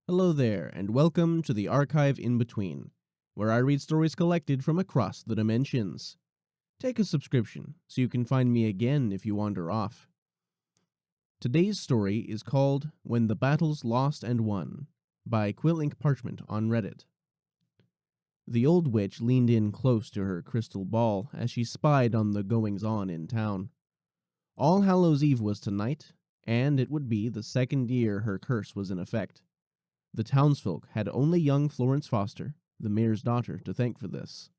Hello there, and welcome to the Archive in Between, where I read stories collected from across the dimensions. Take a subscription so you can find me again if you wander off. Today's story is called When the Battle's Lost and Won by quillinkparchment on Reddit. The old witch leaned in close to her crystal ball as she spied on the goings-on in town. All Hallows' Eve was tonight, and it would be the second year her curse was in effect. The townsfolk had only young Florence Foster, the mayor's daughter, to thank for this.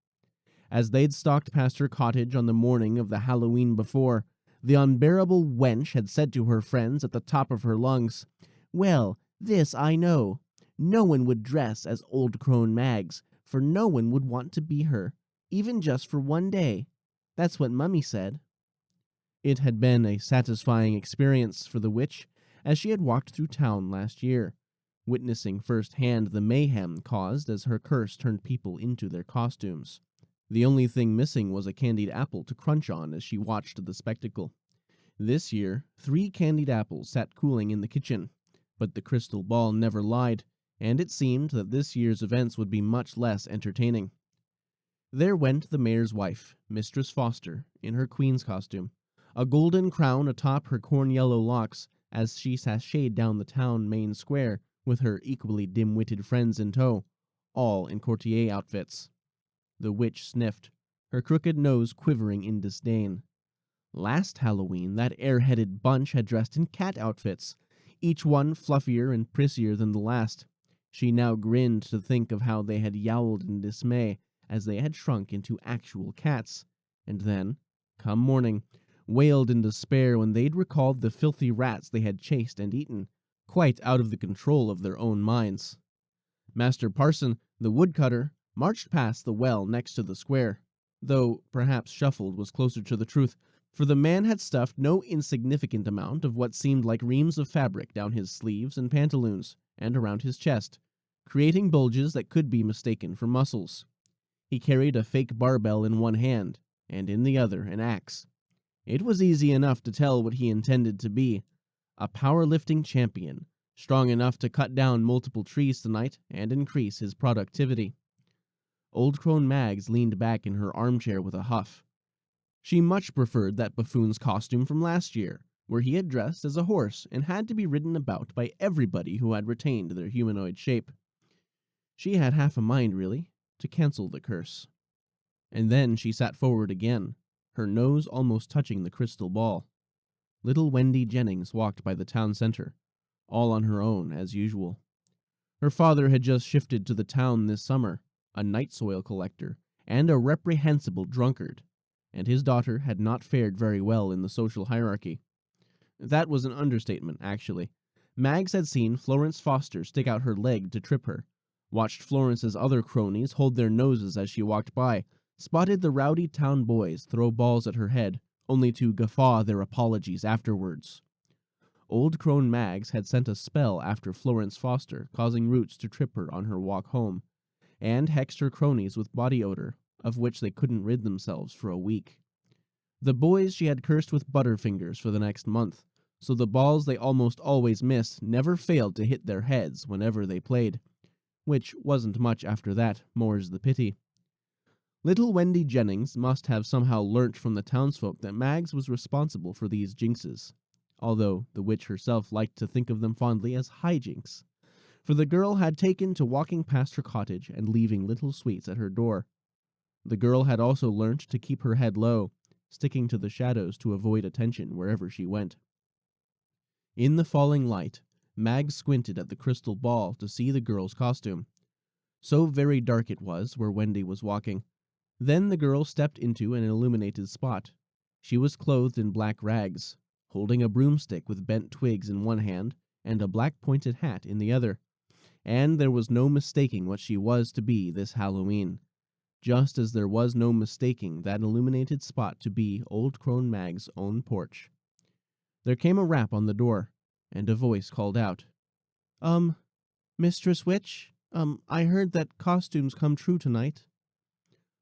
As they'd stalked past her cottage on the morning of the Halloween before, the unbearable wench had said to her friends at the top of her lungs, "Well, this I know. No one would dress as old crone Mags, for no one would want to be her, even just for one day. That's what Mummy said." It had been a satisfying experience for the witch as she had walked through town last year, witnessing firsthand the mayhem caused as her curse turned people into their costumes. The only thing missing was a candied apple to crunch on as she watched the spectacle. This year, 3 candied apples sat cooling in the kitchen, but the crystal ball never lied, and it seemed that this year's events would be much less entertaining. There went the mayor's wife, Mistress Foster, in her queen's costume, a golden crown atop her corn-yellow locks as she sashayed down the town main square with her equally dim-witted friends in tow, all in courtier outfits. The witch sniffed, her crooked nose quivering in disdain. Last Halloween, that airheaded bunch had dressed in cat outfits, each one fluffier and prissier than the last. She now grinned to think of how they had yowled in dismay as they had shrunk into actual cats, and then, come morning, wailed in despair when they'd recalled the filthy rats they had chased and eaten, quite out of the control of their own minds. Master Parson, the woodcutter, marched past the well next to the square, though perhaps shuffled was closer to the truth, for the man had stuffed no insignificant amount of what seemed like reams of fabric down his sleeves and pantaloons, and around his chest, creating bulges that could be mistaken for muscles. He carried a fake barbell in one hand, and in the other an axe. It was easy enough to tell what he intended to be: a powerlifting champion, strong enough to cut down multiple trees tonight and increase his productivity. Old crone Mags leaned back in her armchair with a huff. She much preferred that buffoon's costume from last year, where he had dressed as a horse and had to be ridden about by everybody who had retained their humanoid shape. She had half a mind, really, to cancel the curse. And then she sat forward again, her nose almost touching the crystal ball. Little Wendy Jennings walked by the town center, all on her own as usual. Her father had just shifted to the town this summer, a night soil collector and a reprehensible drunkard, and his daughter had not fared very well in the social hierarchy. That was an understatement, actually. Mags had seen Florence Foster stick out her leg to trip her, watched Florence's other cronies hold their noses as she walked by, spotted the rowdy town boys throw balls at her head, only to guffaw their apologies afterwards. Old crone Mags had sent a spell after Florence Foster, causing Roots to trip her on her walk home, and hexed her cronies with body odor, of which they couldn't rid themselves for a week. The boys she had cursed with butterfingers for the next month, so the balls they almost always missed never failed to hit their heads whenever they played, which wasn't much after that, more's the pity. Little Wendy Jennings must have somehow learnt from the townsfolk that Mags was responsible for these jinxes, although the witch herself liked to think of them fondly as hijinks, for the girl had taken to walking past her cottage and leaving little sweets at her door. The girl had also learnt to keep her head low, sticking to the shadows to avoid attention wherever she went. In the falling light, Mags squinted at the crystal ball to see the girl's costume. So very dark it was where Wendy was walking. Then the girl stepped into an illuminated spot. She was clothed in black rags, holding a broomstick with bent twigs in one hand and a black pointed hat in the other, and there was no mistaking what she was to be this Halloween, just as there was no mistaking that illuminated spot to be Old Crone Mag's own porch. There came a rap on the door, and a voice called out, Mistress Witch, I heard that costumes come true tonight."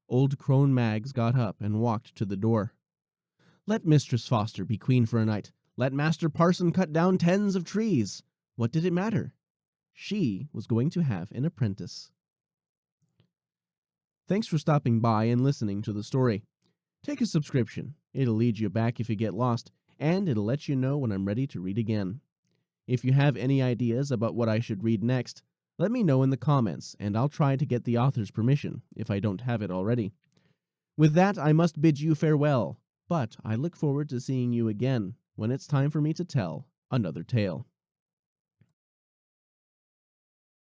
Old crone Mags got up and walked to the door. "Let Mistress Foster be queen for a night. Let Master Parson cut down tens of trees. What did it matter? she was going to have an apprentice. Thanks for stopping by and listening to the story. Take a subscription. It'll lead you back if you get lost, and it'll let you know when I'm ready to read again. If you have any ideas about what I should read next, let me know in the comments, and I'll try to get the author's permission if I don't have it already. With that, I must bid you farewell, but I look forward to seeing you again when it's time for me to tell another tale.